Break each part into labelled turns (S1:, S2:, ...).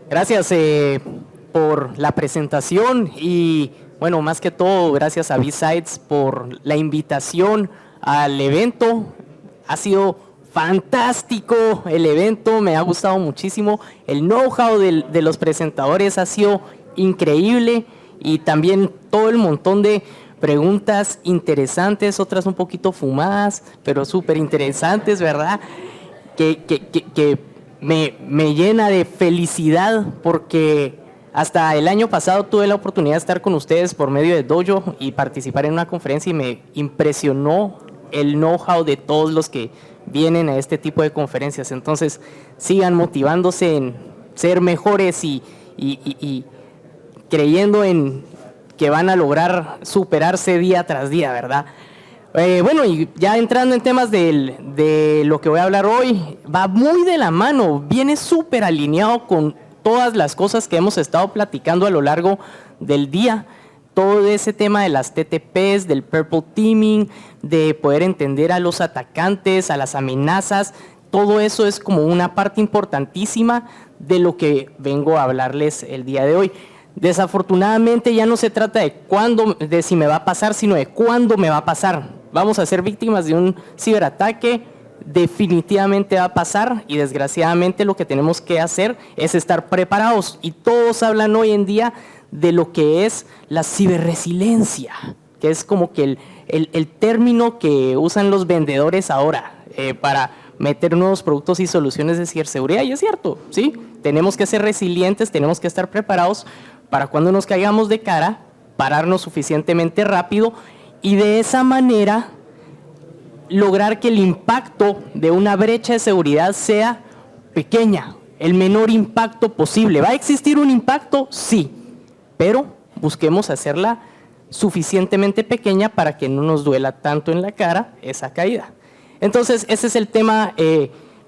S1: Gracias por la presentación y, bueno, más que todo, gracias a B-Sides por la invitación al evento. Ha sido fantástico el evento, me ha gustado muchísimo. El know-how de los presentadores ha sido increíble y también todo el montón de preguntas interesantes, otras un poquito fumadas, pero súper interesantes, ¿verdad? Que me llena de felicidad porque hasta el año pasado tuve la oportunidad de estar con ustedes por medio de Dojo y participar en una conferencia y me impresionó el know-how de todos los que vienen a este tipo de conferencias. Entonces, sigan motivándose en ser mejores y creyendo en que van a lograr superarse día tras día, ¿verdad? Bueno, y ya entrando en temas de lo que voy a hablar hoy, va muy de la mano, viene súper alineado con todas las cosas que hemos estado platicando a lo largo del día. Todo ese tema de las TTPs, del purple teaming, de poder entender a los atacantes, a las amenazas, todo eso es como una parte importantísima de lo que vengo a hablarles el día de hoy. Desafortunadamente ya no se trata de si me va a pasar, sino de cuándo me va a pasar. Vamos a ser víctimas de un ciberataque, definitivamente va a pasar y desgraciadamente lo que tenemos que hacer es estar preparados. Y todos hablan hoy en día de lo que es la ciberresiliencia, que es como que el término que usan los vendedores ahora para meter nuevos productos y soluciones de ciberseguridad. Y es cierto, ¿sí? Tenemos que ser resilientes, tenemos que estar preparados para cuando nos caigamos de cara, pararnos suficientemente rápido y de esa manera lograr que el impacto de una brecha de seguridad sea pequeña, el menor impacto posible. ¿Va a existir un impacto? Sí, pero busquemos hacerla suficientemente pequeña para que no nos duela tanto en la cara esa caída. Entonces, ese es el tema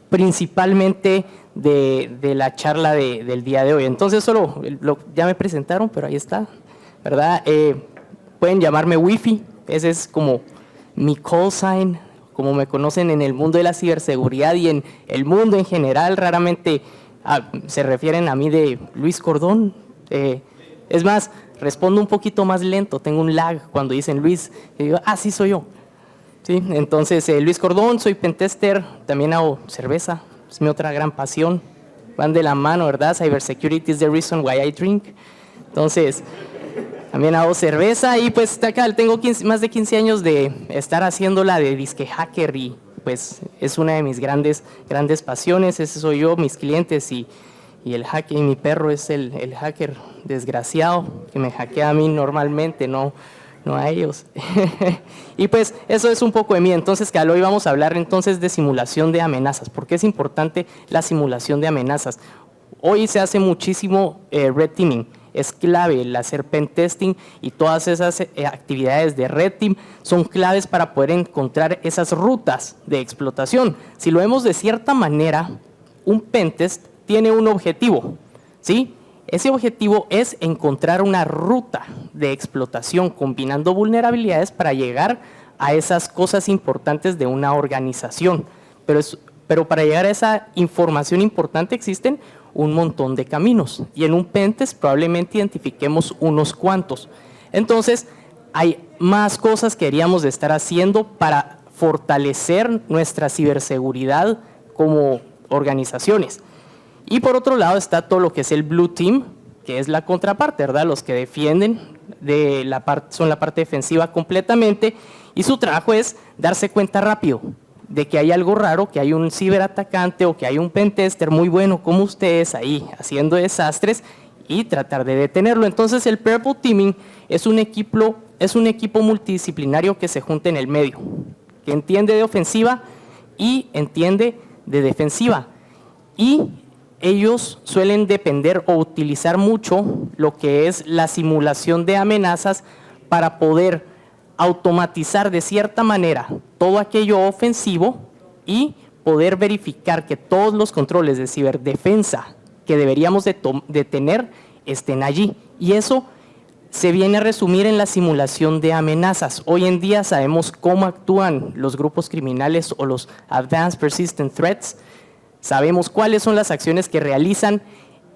S1: principalmente de la charla del día de hoy. Entonces, ya me presentaron, pero ahí está, ¿verdad? Pueden llamarme Wi-Fi, ese es como mi call sign, como me conocen en el mundo de la ciberseguridad y en el mundo en general. Raramente se refieren a mí de Luis Cordón. Es más, respondo un poquito más lento, tengo un lag cuando dicen Luis, y digo, sí soy yo. ¿Sí? Entonces, Luis Cordón, soy pentester, también hago cerveza, es mi otra gran pasión. Van de la mano, ¿verdad? Cybersecurity is the reason why I drink. Entonces, también hago cerveza y pues acá tengo más de 15 años de estar haciéndola de disque hacker y pues es una de mis grandes pasiones. Ese soy yo, mis clientes y el hacker, y mi perro es el hacker desgraciado que me hackea a mí normalmente, no a ellos. Y pues eso es un poco de mí. Entonces, que hoy vamos a hablar entonces de simulación de amenazas. ¿Por qué es importante la simulación de amenazas? Hoy se hace muchísimo red teaming. Es clave el hacer pen testing y todas esas actividades de red team son claves para poder encontrar esas rutas de explotación. Si lo vemos de cierta manera, un pen test tiene un objetivo, ¿sí? Ese objetivo es encontrar una ruta de explotación combinando vulnerabilidades para llegar a esas cosas importantes de una organización. Pero para llegar a esa información importante existen un montón de caminos y en un pentest probablemente identifiquemos unos cuantos. Entonces, hay más cosas que deberíamos de estar haciendo para fortalecer nuestra ciberseguridad como organizaciones. Y por otro lado está todo lo que es el Blue Team, que es la contraparte, ¿verdad? Los que defienden son la parte defensiva completamente y su trabajo es darse cuenta rápido de que hay algo raro, que hay un ciberatacante o que hay un pentester muy bueno como ustedes ahí haciendo desastres y tratar de detenerlo. Entonces el Purple Teaming es un equipo multidisciplinario que se junta en el medio, que entiende de ofensiva y entiende de defensiva. Y ellos suelen depender o utilizar mucho lo que es la simulación de amenazas para poder automatizar de cierta manera todo aquello ofensivo y poder verificar que todos los controles de ciberdefensa que deberíamos de tener estén allí. Y eso se viene a resumir en la simulación de amenazas. Hoy en día sabemos cómo actúan los grupos criminales o los Advanced Persistent Threats. Sabemos cuáles son las acciones que realizan,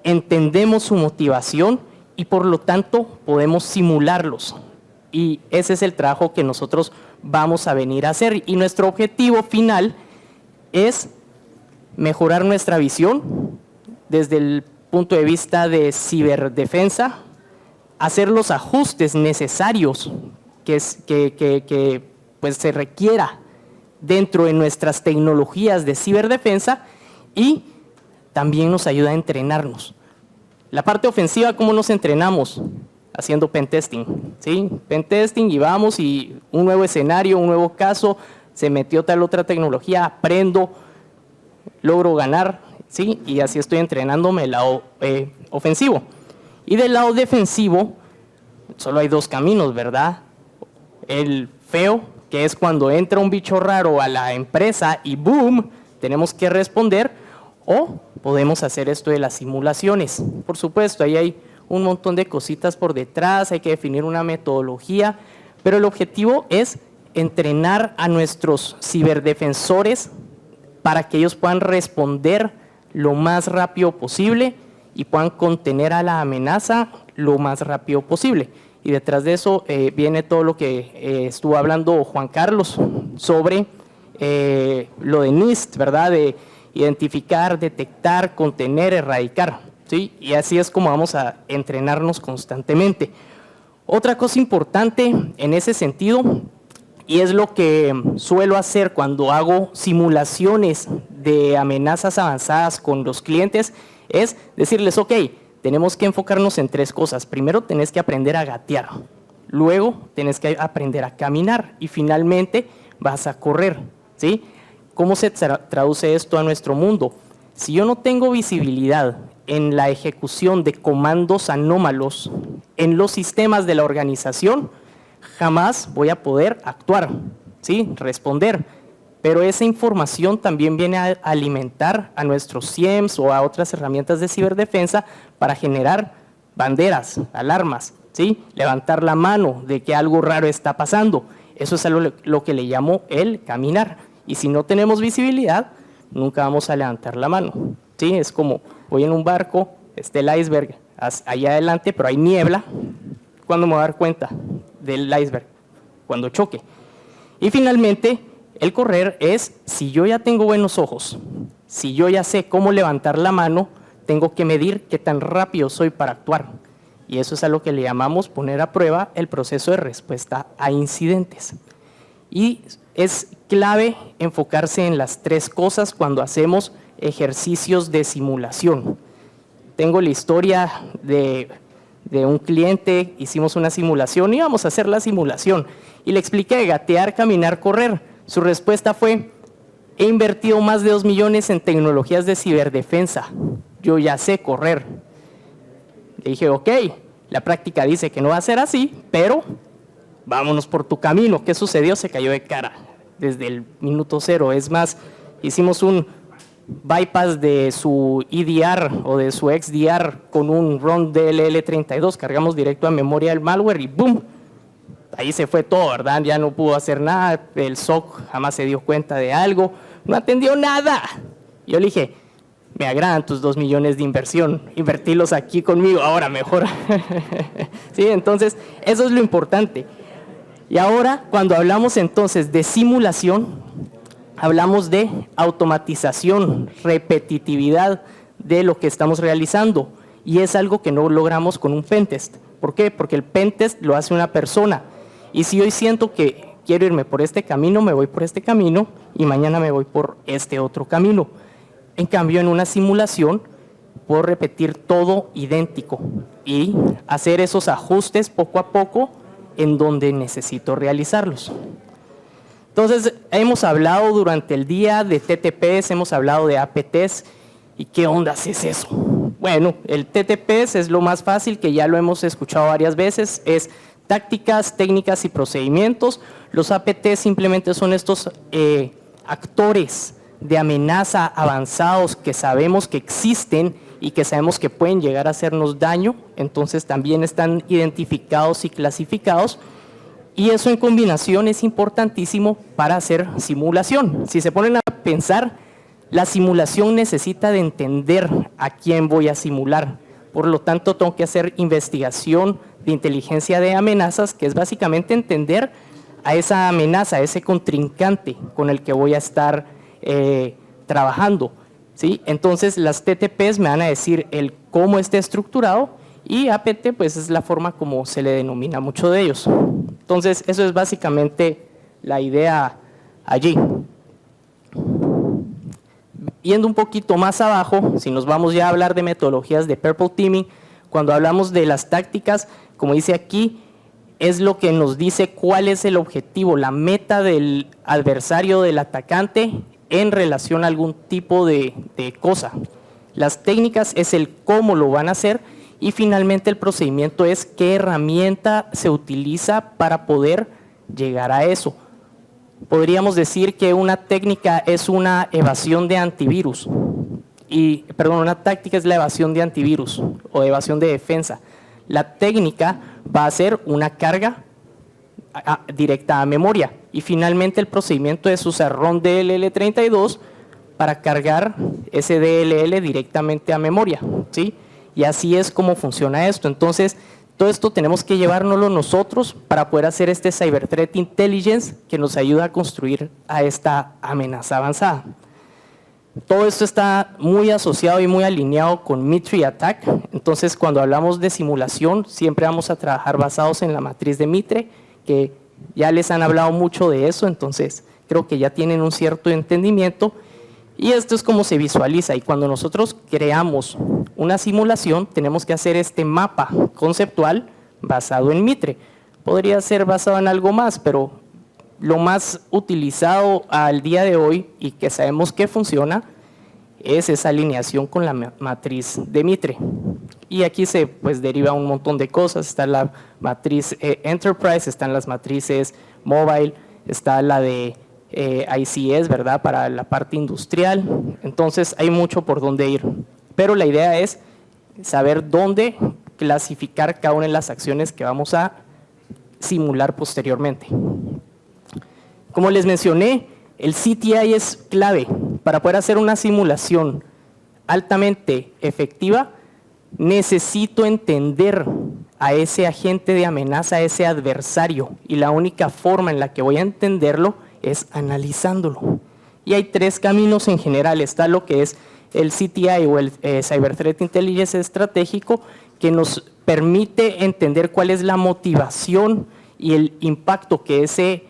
S1: entendemos su motivación y por lo tanto podemos simularlos. Y ese es el trabajo que nosotros vamos a venir a hacer. Y nuestro objetivo final es mejorar nuestra visión desde el punto de vista de ciberdefensa, hacer los ajustes necesarios que pues se requiera dentro de nuestras tecnologías de ciberdefensa y también nos ayuda a entrenarnos. La parte ofensiva, ¿cómo nos entrenamos? Haciendo pentesting, ¿sí? Pentesting y vamos y un nuevo escenario, un nuevo caso, se metió tal otra tecnología, aprendo, logro ganar, ¿sí? Y así estoy entrenándome el lado ofensivo. Y del lado defensivo, solo hay dos caminos, ¿verdad? El feo, que es cuando entra un bicho raro a la empresa y ¡boom!, tenemos que responder, o podemos hacer esto de las simulaciones. Por supuesto, ahí hay un montón de cositas por detrás, hay que definir una metodología, pero el objetivo es entrenar a nuestros ciberdefensores para que ellos puedan responder lo más rápido posible y puedan contener a la amenaza lo más rápido posible. Y detrás de eso viene todo lo que estuvo hablando Juan Carlos sobre lo de NIST, ¿verdad? De identificar, detectar, contener, erradicar, ¿sí? Y así es como vamos a entrenarnos constantemente. Otra cosa importante en ese sentido, y es lo que suelo hacer cuando hago simulaciones de amenazas avanzadas con los clientes, es decirles, ok, tenemos que enfocarnos en tres cosas. Primero, tenés que aprender a gatear. Luego, tenés que aprender a caminar. Y finalmente, vas a correr, ¿sí? ¿Cómo se traduce esto a nuestro mundo? Si yo no tengo visibilidad en la ejecución de comandos anómalos en los sistemas de la organización, jamás voy a poder actuar, ¿sí? Responder. Pero esa información también viene a alimentar a nuestros SIEMs o a otras herramientas de ciberdefensa para generar banderas, alarmas, ¿sí? Levantar la mano de que algo raro está pasando. Eso es lo que le llamo el caminar. Y si no tenemos visibilidad, nunca vamos a levantar la mano, ¿sí? Es como voy en un barco, está el iceberg allá adelante, pero hay niebla. ¿Cuándo me voy a dar cuenta del iceberg? Cuando choque. Y finalmente, el correr es, si yo ya tengo buenos ojos, si yo ya sé cómo levantar la mano, tengo que medir qué tan rápido soy para actuar. Y eso es a lo que le llamamos poner a prueba el proceso de respuesta a incidentes. Y es clave enfocarse en las tres cosas cuando hacemos ejercicios de simulación. Tengo la historia de un cliente, hicimos una simulación, íbamos a hacer la simulación y le expliqué gatear, caminar, correr. Su respuesta fue, he invertido más de 2 millones en tecnologías de ciberdefensa, yo ya sé correr. Le dije, ok, la práctica dice que no va a ser así, pero vámonos por tu camino. ¿Qué sucedió? Se cayó de cara desde el minuto cero. Es más, hicimos un bypass de su EDR o de su XDR con un ROM DLL32, cargamos directo a memoria del malware y ¡boom! Ahí se fue todo, ¿verdad? Ya no pudo hacer nada, el SOC jamás se dio cuenta de algo, no atendió nada. Yo le dije, me agradan tus 2 millones de inversión, invertirlos aquí conmigo, ahora mejor. Sí, entonces, eso es lo importante. Y ahora, cuando hablamos entonces de simulación, hablamos de automatización, repetitividad de lo que estamos realizando. Y es algo que no logramos con un pentest. ¿Por qué? Porque el pentest lo hace una persona. Y si hoy siento que quiero irme por este camino, me voy por este camino y mañana me voy por este otro camino. En cambio, en una simulación puedo repetir todo idéntico y hacer esos ajustes poco a poco en donde necesito realizarlos. Entonces, hemos hablado durante el día de TTPs, hemos hablado de APTs. ¿Y qué ondas es eso? Bueno, el TTPs es lo más fácil, que ya lo hemos escuchado varias veces, es tácticas, técnicas y procedimientos. Los APTs simplemente son estos actores de amenaza avanzados que sabemos que existen y que sabemos que pueden llegar a hacernos daño, entonces también están identificados y clasificados, y eso en combinación es importantísimo para hacer simulación. Si se ponen a pensar, La simulación necesita de entender a quién voy a simular. Por lo tanto, tengo que hacer investigación de inteligencia de amenazas, que es básicamente entender a esa amenaza, a ese contrincante con el que voy a estar trabajando, ¿sí? Entonces, las TTPs me van a decir el cómo esté estructurado y APT pues es la forma como se le denomina a muchos de ellos. Entonces, eso es básicamente la idea allí. Yendo un poquito más abajo, si nos vamos ya a hablar de metodologías de Purple Teaming, cuando hablamos de las tácticas, como dice aquí, es lo que nos dice cuál es el objetivo, la meta del adversario, del atacante, en relación a algún tipo de cosa. Las técnicas es el cómo lo van a hacer y finalmente el procedimiento es qué herramienta se utiliza para poder llegar a eso. Podríamos decir que una técnica es una evasión de antivirus, una táctica es la evasión de antivirus o evasión de defensa. La técnica va a ser una carga directa a memoria y finalmente el procedimiento es usar ROM DLL32 para cargar ese DLL directamente a memoria, ¿sí? Y así es como funciona esto. Entonces, todo esto tenemos que llevárnoslo nosotros para poder hacer este Cyber Threat Intelligence que nos ayuda a construir a esta amenaza avanzada. Todo esto está muy asociado y muy alineado con Mitre Attack. Entonces, cuando hablamos de simulación, siempre vamos a trabajar basados en la matriz de Mitre, que ya les han hablado mucho de eso, entonces creo que ya tienen un cierto entendimiento. Y esto es como se visualiza, y cuando nosotros creamos una simulación, tenemos que hacer este mapa conceptual basado en Mitre. Podría ser basado en algo más, pero lo más utilizado al día de hoy y que sabemos que funciona es esa alineación con la matriz de Mitre. Y aquí se deriva un montón de cosas, está la matriz Enterprise, están las matrices Mobile, está la de ICS, ¿verdad?, para la parte industrial. Entonces hay mucho por dónde ir, pero la idea es saber dónde clasificar cada una de las acciones que vamos a simular posteriormente. Como les mencioné, el CTI es clave para poder hacer una simulación altamente efectiva. Necesito entender a ese agente de amenaza, a ese adversario, y la única forma en la que voy a entenderlo es analizándolo. Y hay tres caminos en general. Está lo que es el CTI o el Cyber Threat Intelligence estratégico, que nos permite entender cuál es la motivación y el impacto que ese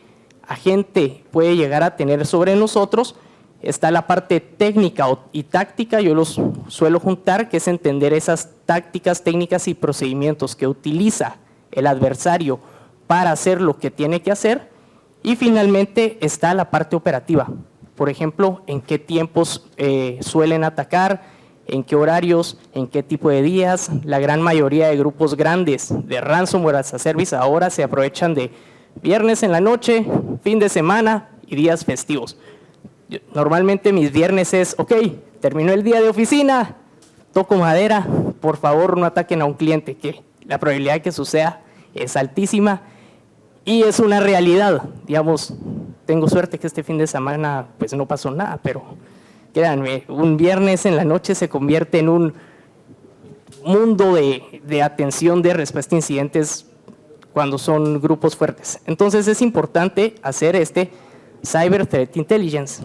S1: agente puede llegar a tener sobre nosotros. Está la parte técnica y táctica, yo los suelo juntar, que es entender esas tácticas, técnicas y procedimientos que utiliza el adversario para hacer lo que tiene que hacer. Y finalmente está la parte operativa, por ejemplo, en qué tiempos suelen atacar, en qué horarios, en qué tipo de días. La gran mayoría de grupos grandes de ransomware as a service ahora se aprovechan de viernes en la noche, fin de semana y días festivos. Normalmente mis viernes es, ok, terminó el día de oficina, toco madera, por favor no ataquen a un cliente, que la probabilidad de que suceda es altísima. Y es una realidad, digamos, tengo suerte que este fin de semana pues no pasó nada, pero créanme, un viernes en la noche se convierte en un mundo de atención de respuesta a incidentes cuando son grupos fuertes. Entonces es importante hacer este Cyber Threat Intelligence.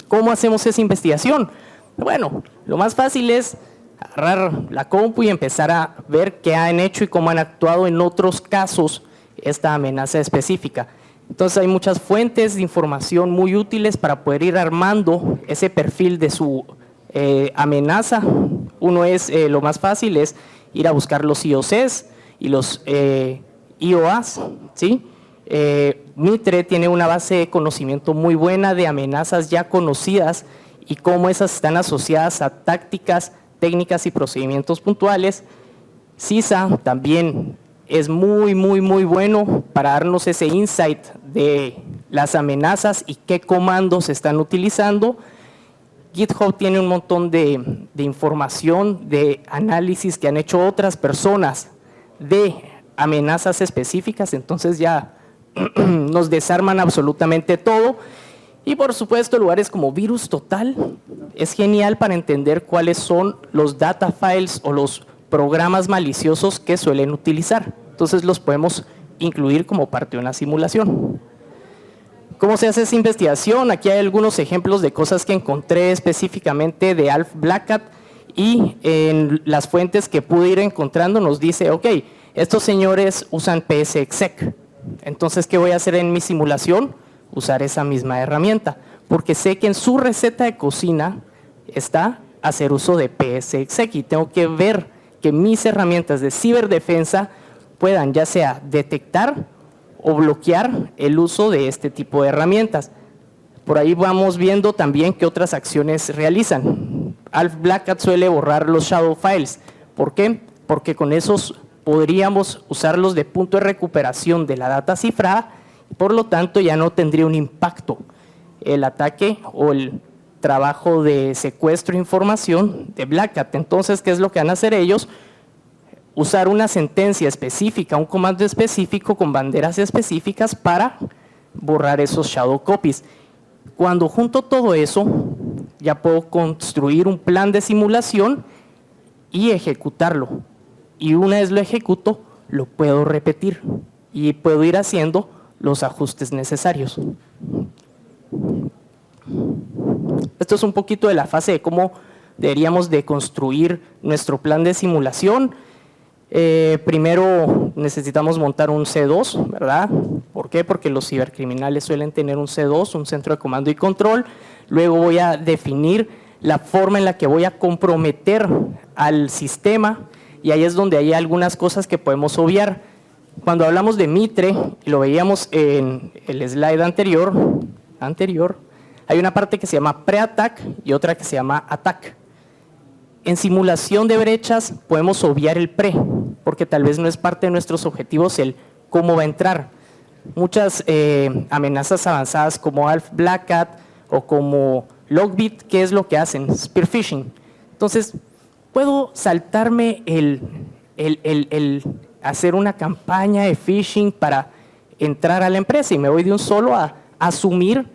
S1: ¿Cómo hacemos esa investigación? Bueno, lo más fácil es agarrar la compu y empezar a ver qué han hecho y cómo han actuado en otros casos esta amenaza específica. Entonces hay muchas fuentes de información muy útiles para poder ir armando ese perfil de su amenaza. Uno es, lo más fácil es ir a buscar los IOCs y los IOAs, ¿sí? Mitre tiene una base de conocimiento muy buena de amenazas ya conocidas y cómo esas están asociadas a tácticas, técnicas y procedimientos puntuales. CISA también es muy bueno para darnos ese insight de las amenazas y qué comandos están utilizando. GitHub tiene un montón de información, de análisis que han hecho otras personas de amenazas específicas, entonces ya nos desarman absolutamente todo. Y por supuesto, lugares como Virus Total es genial para entender cuáles son los data files o los programas maliciosos que suelen utilizar. Entonces los podemos incluir como parte de una simulación. ¿Cómo se hace esa investigación? Aquí hay algunos ejemplos de cosas que encontré específicamente de Alf Black Hat, y en las fuentes que pude ir encontrando nos dice, ok, estos señores usan PSExec. Entonces, ¿qué voy a hacer en mi simulación? Usar esa misma herramienta, porque sé que en su receta de cocina está hacer uso de PSExec y tengo que ver que mis herramientas de ciberdefensa puedan ya sea detectar o bloquear el uso de este tipo de herramientas. Por ahí vamos viendo también qué otras acciones realizan. Alf Black Hat suele borrar los shadow files. ¿Por qué? Porque con esos podríamos usarlos de punto de recuperación de la data cifrada, por lo tanto ya no tendría un impacto el ataque o el trabajo de secuestro de información de Black Hat. Entonces, ¿qué es lo que van a hacer ellos? Usar una sentencia específica, un comando específico con banderas específicas para borrar esos shadow copies. Cuando junto todo eso, ya puedo construir un plan de simulación y ejecutarlo. Y una vez lo ejecuto, lo puedo repetir y puedo ir haciendo los ajustes necesarios. Esto es un poquito de la fase de cómo deberíamos de construir nuestro plan de simulación. Primero necesitamos montar un C2, ¿verdad? ¿Por qué? Porque los cibercriminales suelen tener un C2, un centro de comando y control. Luego voy a definir la forma en la que voy a comprometer al sistema, y ahí es donde hay algunas cosas que podemos obviar. Cuando hablamos de Mitre, y lo veíamos en el slide anterior, hay una parte que se llama pre-attack y otra que se llama attack. En simulación de brechas podemos obviar el pre, porque tal vez no es parte de nuestros objetivos el cómo va a entrar. Muchas amenazas avanzadas como Alf Black Hat o como Logbit, ¿qué es lo que hacen? Spear phishing. Entonces, puedo saltarme el hacer una campaña de phishing para entrar a la empresa y me voy de un solo a asumir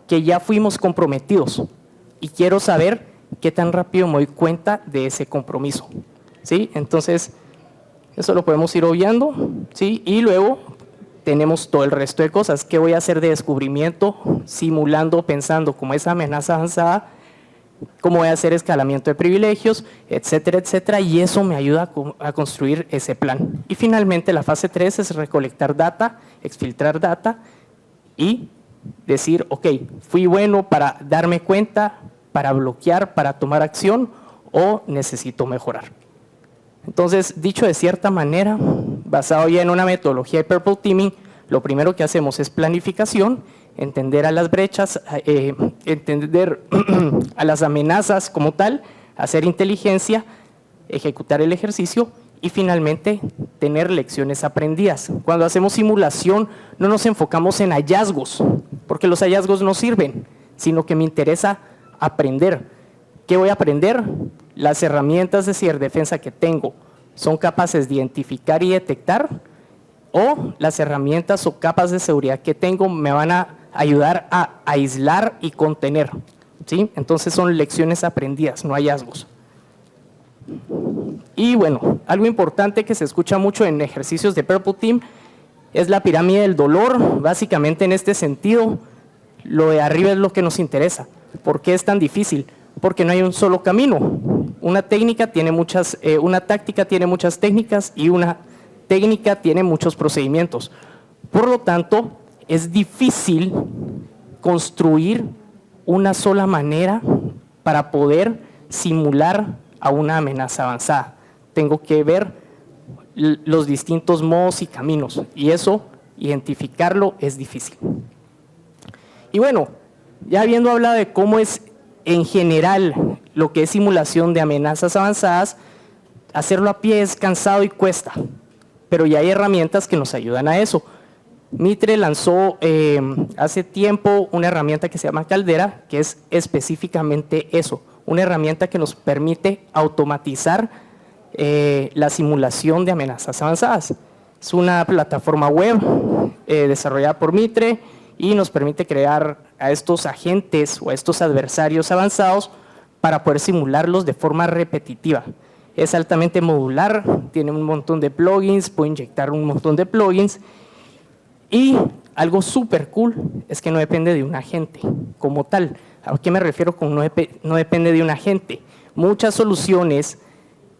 S1: que ya fuimos comprometidos y quiero saber qué tan rápido me doy cuenta de ese compromiso, ¿sí? Entonces, eso lo podemos ir obviando, ¿sí? Y luego tenemos todo el resto de cosas. ¿Qué voy a hacer de descubrimiento? Simulando, pensando como esa amenaza avanzada, cómo voy a hacer escalamiento de privilegios, etcétera, etcétera, y eso me ayuda a construir ese plan. Y finalmente la fase 3 es recolectar data, exfiltrar data y decir, ok, fui bueno para darme cuenta, para bloquear, para tomar acción, o necesito mejorar. Entonces, dicho de cierta manera, basado ya en una metodología de Purple Teaming, lo primero que hacemos es planificación, entender a las brechas, entender a las amenazas como tal, hacer inteligencia, ejecutar el ejercicio y finalmente tener lecciones aprendidas. Cuando hacemos simulación no nos enfocamos en hallazgos, porque los hallazgos no sirven, sino que me interesa aprender. ¿Qué voy a aprender? Las herramientas de ciberdefensa que tengo son capaces de identificar y detectar, o las herramientas o capas de seguridad que tengo me van a ayudar a aislar y contener, ¿sí? Entonces son lecciones aprendidas, no hallazgos. Y bueno, algo importante que se escucha mucho en ejercicios de Purple Team es la pirámide del dolor. Básicamente en este sentido, lo de arriba es lo que nos interesa. ¿Por qué es tan difícil? Porque no hay un solo camino. Una táctica tiene muchas técnicas y una técnica tiene muchos procedimientos. Por lo tanto, es difícil construir una sola manera para poder simular a una amenaza avanzada. Tengo que ver los distintos modos y caminos, y eso, identificarlo, es difícil. Y bueno, ya habiendo hablado de cómo es en general lo que es simulación de amenazas avanzadas, hacerlo a pie es cansado y cuesta, pero ya hay herramientas que nos ayudan a eso. Mitre lanzó hace tiempo una herramienta que se llama Caldera, que es específicamente eso, una herramienta que nos permite automatizar la simulación de amenazas avanzadas. Es una plataforma web desarrollada por Mitre y nos permite crear a estos agentes o a estos adversarios avanzados para poder simularlos de forma repetitiva. Es altamente modular, tiene un montón de plugins, puede inyectar un montón de plugins y algo súper cool es que no depende de un agente como tal. ¿A qué me refiero con no depende de un agente? Muchas soluciones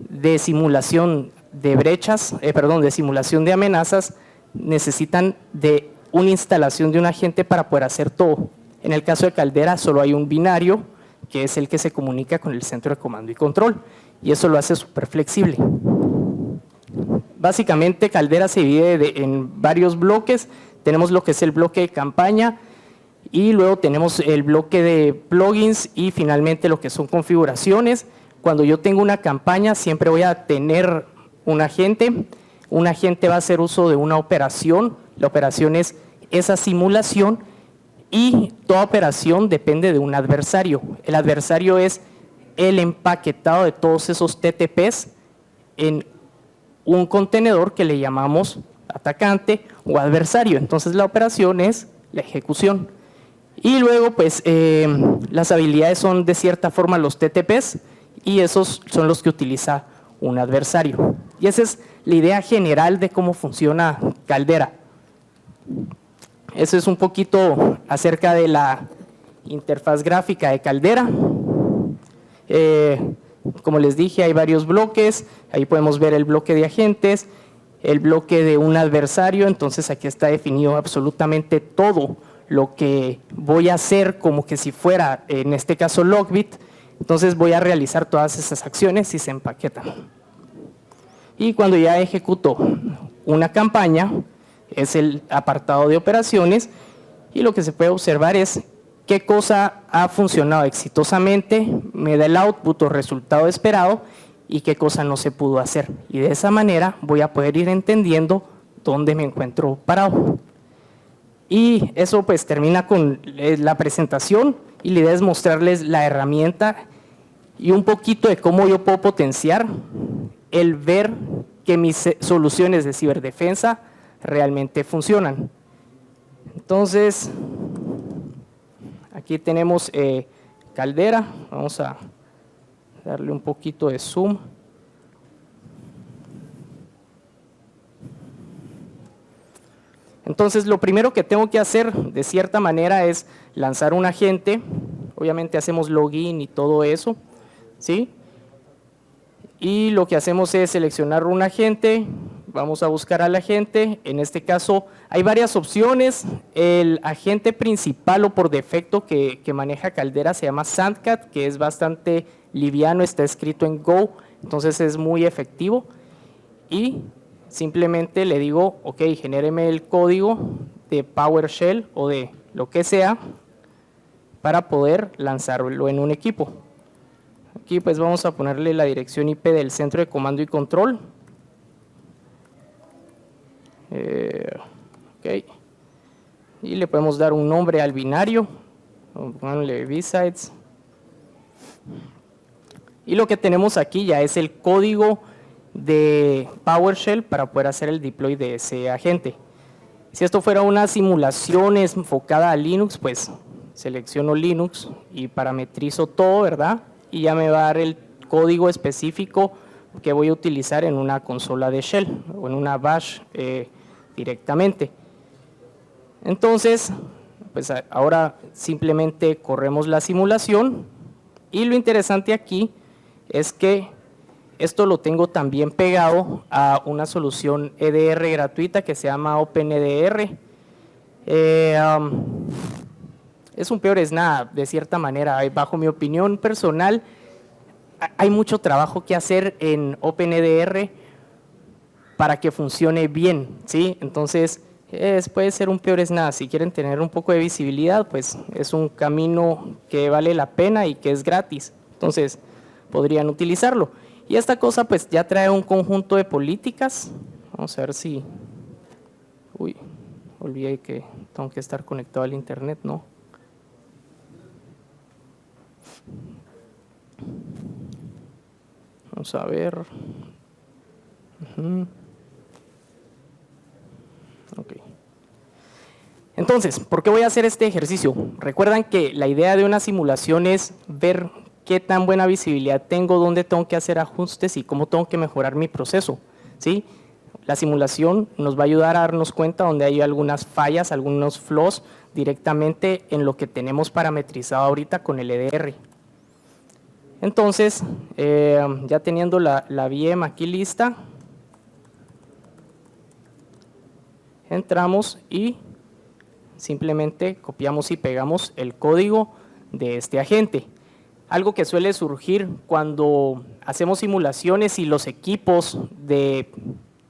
S1: de simulación de brechas, de simulación de amenazas necesitan de una instalación de un agente para poder hacer todo. En el caso de Caldera solo hay un binario que es el que se comunica con el centro de comando y control y eso lo hace súper flexible. Básicamente Caldera se divide en varios bloques. Tenemos lo que es el bloque de campaña y luego tenemos el bloque de plugins y finalmente lo que son configuraciones. Cuando yo tengo una campaña siempre voy a tener un agente va a hacer uso de una operación, la operación es esa simulación y toda operación depende de un adversario. El adversario es el empaquetado de todos esos TTPs en un contenedor que le llamamos atacante o adversario. Entonces la operación es la ejecución. Y luego pues las habilidades son de cierta forma los TTPs y esos son los que utiliza un adversario. Y esa es la idea general de cómo funciona Caldera. Eso es un poquito acerca de la interfaz gráfica de Caldera. Como les dije, hay varios bloques. Ahí podemos ver el bloque de agentes, el bloque de un adversario. Entonces aquí está definido absolutamente todo lo que voy a hacer como que si fuera, en este caso, Logbit. Entonces voy a realizar todas esas acciones y se empaquetan. Y cuando ya ejecuto una campaña, es el apartado de operaciones y lo que se puede observar es qué cosa ha funcionado exitosamente, me da el output o resultado esperado y qué cosa no se pudo hacer. Y de esa manera voy a poder ir entendiendo dónde me encuentro parado. Y eso pues termina con la presentación y la idea es mostrarles la herramienta y un poquito de cómo yo puedo potenciar el ver que mis soluciones de ciberdefensa realmente funcionan. Entonces, aquí tenemos Caldera, vamos a darle un poquito de zoom. Entonces, lo primero que tengo que hacer de cierta manera es lanzar un agente, obviamente hacemos login y todo eso, ¿sí? Y lo que hacemos es seleccionar un agente, vamos a buscar al agente, en este caso hay varias opciones, el agente principal o por defecto que maneja Caldera se llama Sandcat, que es bastante liviano, está escrito en Go, entonces es muy efectivo y simplemente le digo, ok, genéreme el código de PowerShell o de lo que sea para poder lanzarlo en un equipo. Aquí pues vamos a ponerle la dirección IP del centro de comando y control. Okay. Y le podemos dar un nombre al binario. Ponle bsides. Y lo que tenemos aquí ya es el código de PowerShell para poder hacer el deploy de ese agente. Si esto fuera una simulación enfocada a Linux, pues selecciono Linux y parametrizo todo, ¿verdad? Y ya me va a dar el código específico que voy a utilizar en una consola de Shell o en una bash directamente. Entonces, pues ahora simplemente corremos la simulación y lo interesante aquí es que esto lo tengo también pegado a una solución EDR gratuita que se llama OpenEDR. Es un peor es nada, de cierta manera. Bajo mi opinión personal, hay mucho trabajo que hacer en OpenEDR para que funcione bien, ¿sí? Entonces, puede ser un peor es nada. Si quieren tener un poco de visibilidad, pues es un camino que vale la pena y que es gratis. Entonces, podrían utilizarlo. Y esta cosa pues ya trae un conjunto de políticas. Vamos a ver si... Uy, olvidé que tengo que estar conectado al internet, ¿no? Vamos a ver. Ok. Entonces, ¿por qué voy a hacer este ejercicio? Recuerdan que la idea de una simulación es ver qué tan buena visibilidad tengo, dónde tengo que hacer ajustes y cómo tengo que mejorar mi proceso, ¿sí? La simulación nos va a ayudar a darnos cuenta donde hay algunas fallas, algunos flaws directamente en lo que tenemos parametrizado ahorita con el EDR. Entonces, ya teniendo la VM aquí lista, entramos y simplemente copiamos y pegamos el código de este agente. Algo que suele surgir cuando hacemos simulaciones y los equipos de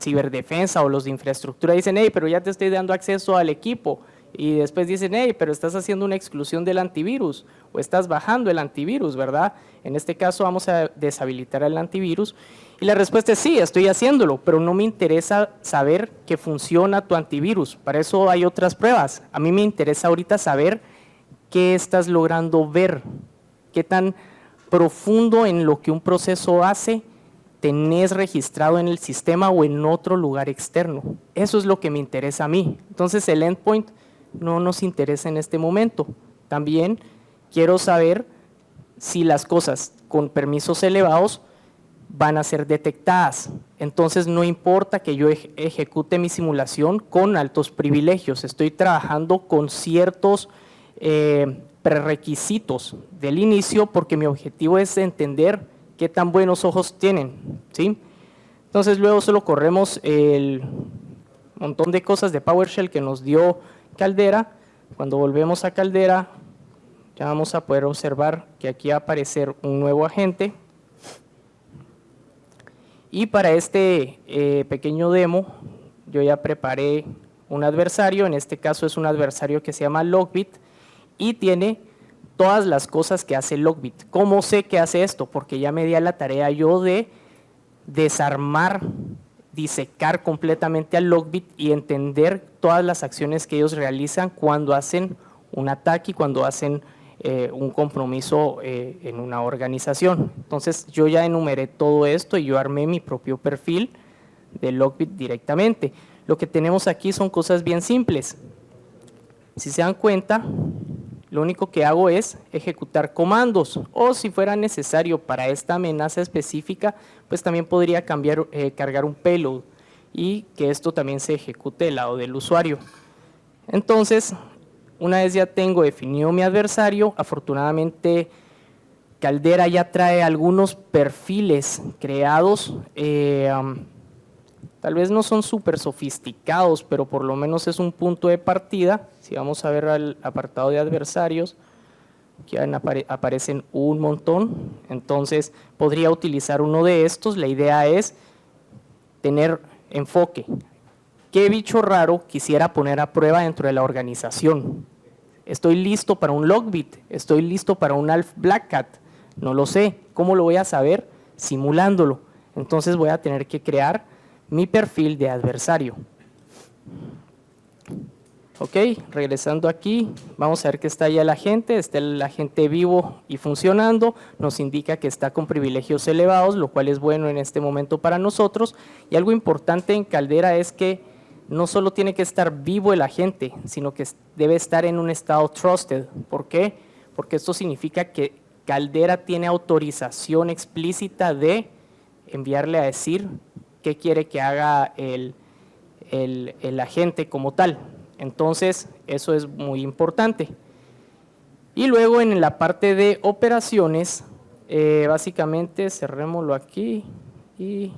S1: ciberdefensa o los de infraestructura dicen, hey, pero ya te estoy dando acceso al equipo. Y después dicen, hey, pero estás haciendo una exclusión del antivirus o estás bajando el antivirus, ¿verdad? En este caso vamos a deshabilitar el antivirus. Y la respuesta es sí, estoy haciéndolo, pero no me interesa saber que funciona tu antivirus. Para eso hay otras pruebas. A mí me interesa ahorita saber qué estás logrando ver, qué tan profundo en lo que un proceso hace tenés registrado en el sistema o en otro lugar externo. Eso es lo que me interesa a mí. Entonces el endpoint no nos interesa en este momento. También quiero saber si las cosas con permisos elevados van a ser detectadas. Entonces no importa que yo ejecute mi simulación con altos privilegios, estoy trabajando con ciertos prerequisitos del inicio porque mi objetivo es entender qué tan buenos ojos tienen, ¿sí? Entonces luego solo corremos el montón de cosas de PowerShell que nos dio Caldera. Cuando volvemos a Caldera ya vamos a poder observar que aquí va a aparecer un nuevo agente. Y para este pequeño demo yo ya preparé un adversario, en este caso es un adversario que se llama Logbit y tiene todas las cosas que hace Logbit. ¿Cómo sé que hace esto? Porque ya me di a la tarea yo de desarmar, disecar completamente al Logbit y entender todas las acciones que ellos realizan cuando hacen un ataque y cuando hacen un compromiso en una organización. Entonces yo ya enumeré todo esto y yo armé mi propio perfil de Logbit directamente. Lo que tenemos aquí son cosas bien simples. Si se dan cuenta, lo único que hago es ejecutar comandos o si fuera necesario para esta amenaza específica, pues también podría cargar un payload y que esto también se ejecute del lado del usuario. Entonces, una vez ya tengo definido mi adversario, afortunadamente Caldera ya trae algunos perfiles creados, tal vez no son súper sofisticados, pero por lo menos es un punto de partida. Si vamos a ver al apartado de adversarios, aquí aparecen un montón, entonces podría utilizar uno de estos. La idea es tener enfoque. ¿Qué bicho raro quisiera poner a prueba dentro de la organización? ¿Estoy listo para un Logbit? ¿Estoy listo para un Alf Black Hat? No lo sé. ¿Cómo lo voy a saber? Simulándolo. Entonces voy a tener que crear mi perfil de adversario. Ok, regresando aquí, vamos a ver que está ya el agente vivo y funcionando, nos indica que está con privilegios elevados, lo cual es bueno en este momento para nosotros. Y algo importante en Caldera es que no solo tiene que estar vivo el agente, sino que debe estar en un estado trusted. ¿Por qué? Porque esto significa que Caldera tiene autorización explícita de enviarle a decir qué quiere que haga el agente como tal. Entonces, eso es muy importante. Y luego en la parte de operaciones, básicamente cerrémoslo aquí y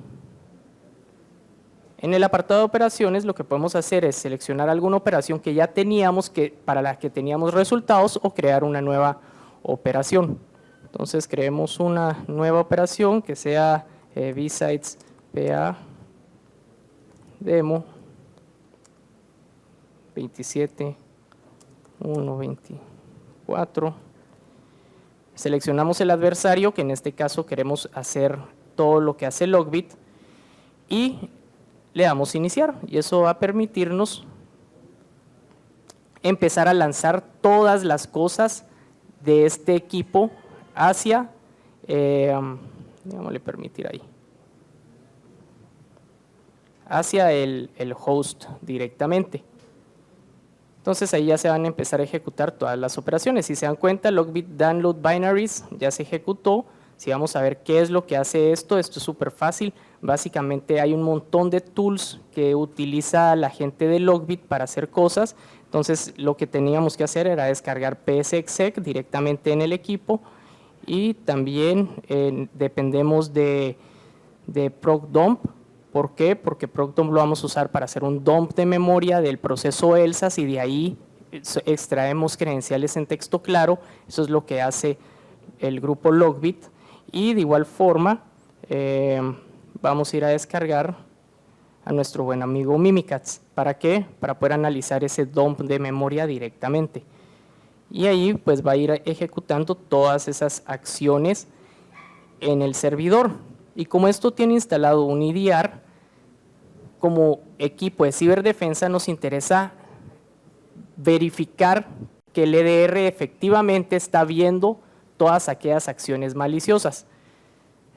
S1: en el apartado de operaciones lo que podemos hacer es seleccionar alguna operación que ya teníamos, para la que teníamos resultados o crear una nueva operación. Entonces creemos una nueva operación que sea bsides PA demo 27.1.24. Seleccionamos el adversario, que en este caso queremos hacer todo lo que hace Logbit, y le damos iniciar, y eso va a permitirnos empezar a lanzar todas las cosas de este equipo hacia, digámosle permitir ahí, hacia el host directamente. Entonces ahí ya se van a empezar a ejecutar todas las operaciones. Si se dan cuenta, Logbit download binaries ya se ejecutó. Si vamos a ver qué es lo que hace esto es súper fácil. Básicamente hay un montón de tools que utiliza la gente de Logbit para hacer cosas. Entonces lo que teníamos que hacer era descargar psexec directamente en el equipo y también dependemos de procdump. ¿Por qué? Porque procdump lo vamos a usar para hacer un dump de memoria del proceso ELSAS y de ahí extraemos credenciales en texto claro. Eso es lo que hace el grupo Logbit. Y de igual forma vamos a ir a descargar a nuestro buen amigo Mimikatz. ¿Para qué? Para poder analizar ese dump de memoria directamente. Y ahí pues va a ir ejecutando todas esas acciones en el servidor. Y como esto tiene instalado un EDR, como equipo de ciberdefensa nos interesa verificar que el EDR efectivamente está viendo todas aquellas acciones maliciosas.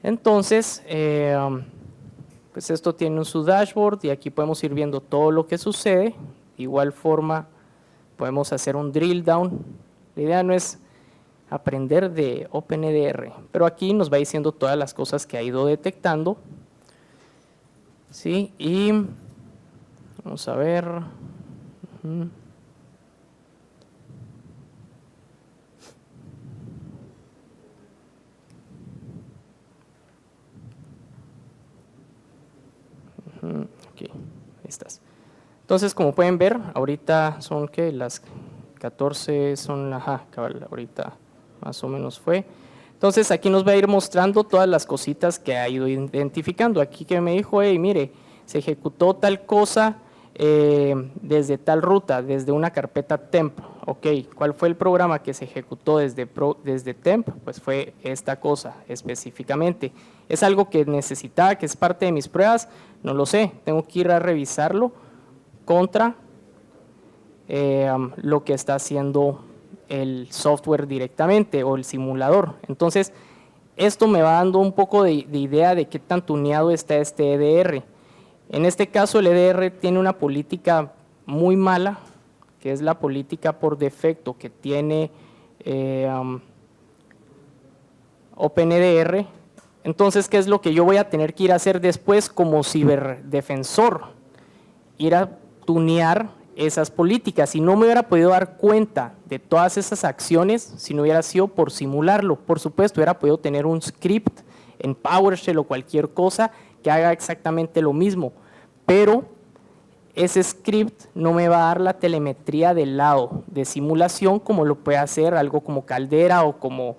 S1: Entonces, pues esto tiene su dashboard y aquí podemos ir viendo todo lo que sucede. De igual forma, podemos hacer un drill down. La idea no es aprender de OpenEDR, pero aquí nos va diciendo todas las cosas que ha ido detectando. Sí, y vamos a ver. Aquí, ahí estás. Entonces, como pueden ver, ahorita son que las 14 son, cabal, ahorita más o menos fue. Entonces aquí nos va a ir mostrando todas las cositas que ha ido identificando. Aquí que me dijo, hey, mire, se ejecutó tal cosa desde tal ruta, desde una carpeta temp. Ok, ¿cuál fue el programa que se ejecutó desde temp? Pues fue esta cosa específicamente. ¿Es algo que necesitaba, que es parte de mis pruebas? No lo sé, tengo que ir a revisarlo contra lo que está haciendo el software directamente o el simulador. Entonces, esto me va dando un poco de idea de qué tan tuneado está este EDR. En este caso, el EDR tiene una política muy mala, que es la política por defecto que tiene OpenEDR. Entonces, ¿qué es lo que yo voy a tener que ir a hacer después como ciberdefensor? Ir a tunear esas políticas. Si no me hubiera podido dar cuenta de todas esas acciones, si no hubiera sido por simularlo, por supuesto, hubiera podido tener un script en PowerShell o cualquier cosa que haga exactamente lo mismo, pero ese script no me va a dar la telemetría del lado de simulación como lo puede hacer algo como Caldera o como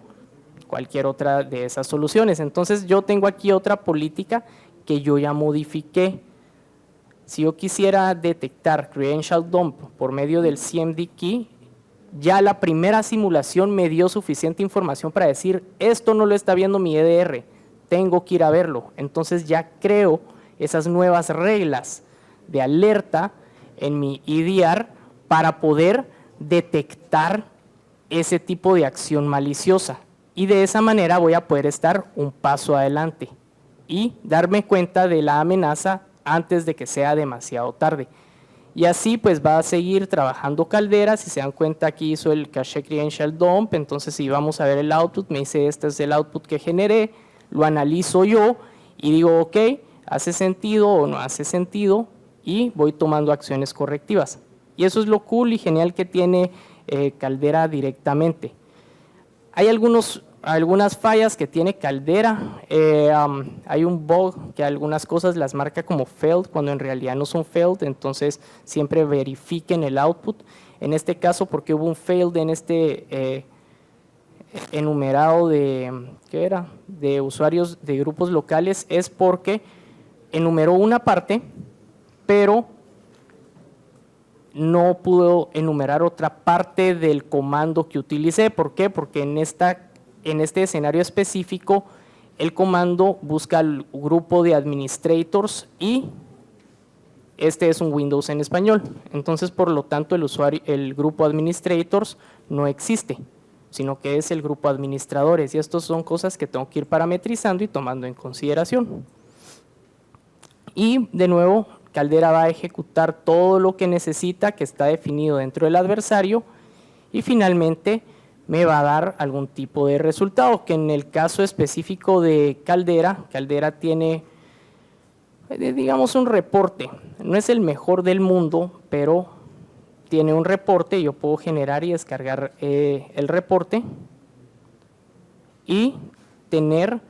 S1: cualquier otra de esas soluciones. Entonces yo tengo aquí otra política que yo ya modifiqué. Si yo quisiera detectar credential dump por medio del CMD key, ya la primera simulación me dio suficiente información para decir, esto no lo está viendo mi EDR, tengo que ir a verlo. Entonces ya creo esas nuevas reglas de alerta en mi EDR para poder detectar ese tipo de acción maliciosa. Y de esa manera voy a poder estar un paso adelante y darme cuenta de la amenaza antes de que sea demasiado tarde. Y así pues va a seguir trabajando Caldera. Si se dan cuenta, aquí hizo el cache credential dump. Entonces si vamos a ver el output, me dice este es el output que generé, lo analizo yo y digo ok, hace sentido o no hace sentido y voy tomando acciones correctivas. Y eso es lo cool y genial que tiene Caldera directamente. Hay algunas fallas que tiene Caldera. Hay un bug que algunas cosas las marca como failed cuando en realidad no son failed, entonces siempre verifiquen el output. En este caso, porque hubo un failed en este enumerado de usuarios de grupos locales, es porque enumeró una parte, pero no pudo enumerar otra parte del comando que utilicé. ¿Por qué? Porque en este escenario específico, el comando busca el grupo de administrators y este es un Windows en español. Entonces, por lo tanto, el grupo administrators no existe, sino que es el grupo administradores. Y estas son cosas que tengo que ir parametrizando y tomando en consideración. Y de nuevo, Caldera va a ejecutar todo lo que necesita, que está definido dentro del adversario, y finalmente me va a dar algún tipo de resultado, que en el caso específico de Caldera tiene, digamos, un reporte. No es el mejor del mundo, pero tiene un reporte. Yo puedo generar y descargar el reporte y tener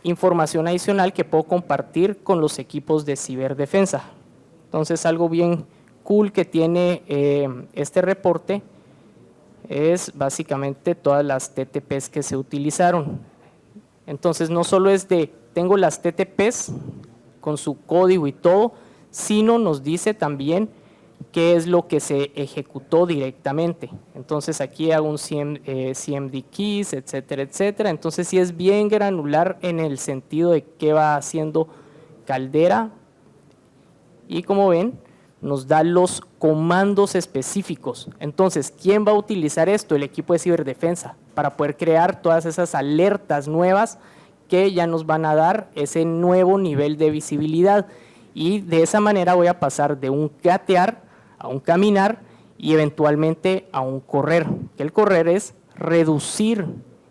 S1: información adicional que puedo compartir con los equipos de ciberdefensa. Entonces, algo bien cool que tiene este reporte es básicamente todas las TTPs que se utilizaron. Entonces, no solo es de tengo las TTPs con su código y todo, sino nos dice también qué es lo que se ejecutó directamente. Entonces aquí hago un CMD keys, etcétera, etcétera. Entonces sí es bien granular en el sentido de qué va haciendo Caldera, y como ven nos da los comandos específicos. Entonces, ¿quién va a utilizar esto? El equipo de ciberdefensa, para poder crear todas esas alertas nuevas que ya nos van a dar ese nuevo nivel de visibilidad. Y de esa manera voy a pasar de un gatear a un caminar y eventualmente a un correr. El correr es reducir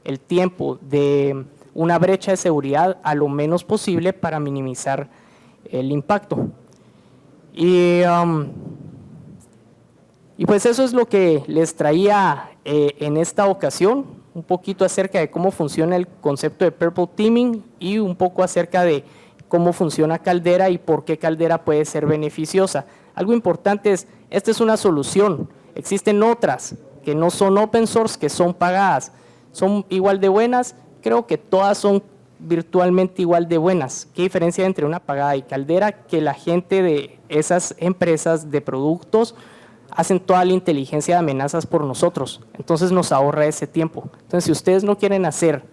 S1: el tiempo de una brecha de seguridad a lo menos posible para minimizar el impacto. Y pues eso es lo que les traía en esta ocasión, un poquito acerca de cómo funciona el concepto de Purple Teaming y un poco acerca de cómo funciona Caldera y por qué Caldera puede ser beneficiosa. Algo importante es, esta es una solución, existen otras que no son open source, que son pagadas, son igual de buenas, creo que todas son virtualmente igual de buenas. ¿Qué diferencia hay entre una pagada y Caldera? Que la gente de esas empresas de productos hacen toda la inteligencia de amenazas por nosotros, entonces nos ahorra ese tiempo. Entonces, si ustedes no quieren hacer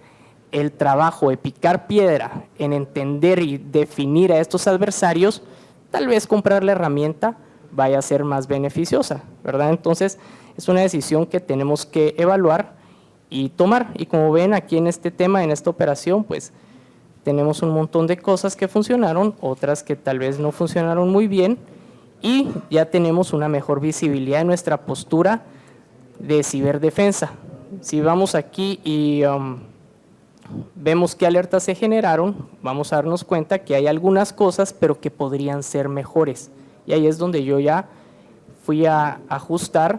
S1: el trabajo de picar piedra en entender y definir a estos adversarios, tal vez comprar la herramienta vaya a ser más beneficiosa, ¿verdad? Entonces, es una decisión que tenemos que evaluar y tomar. Y como ven aquí en este tema, en esta operación, pues tenemos un montón de cosas que funcionaron, otras que tal vez no funcionaron muy bien, y ya tenemos una mejor visibilidad de nuestra postura de ciberdefensa. Si vamos aquí y vemos qué alertas se generaron, vamos a darnos cuenta que hay algunas cosas, pero que podrían ser mejores. Y ahí es donde yo ya fui a ajustar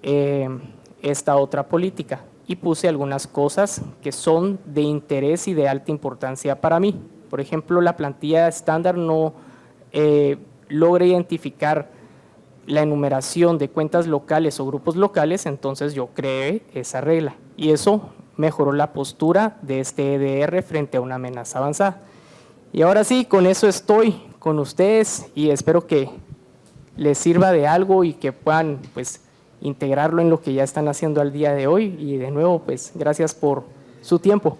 S1: esta otra política y puse algunas cosas que son de interés y de alta importancia para mí. Por ejemplo, la plantilla estándar no logra identificar la enumeración de cuentas locales o grupos locales, entonces yo creé esa regla y eso mejoró la postura de este EDR frente a una amenaza avanzada. Y ahora sí, con eso estoy con ustedes y espero que les sirva de algo y que puedan pues integrarlo en lo que ya están haciendo al día de hoy. Y de nuevo, pues gracias por su tiempo.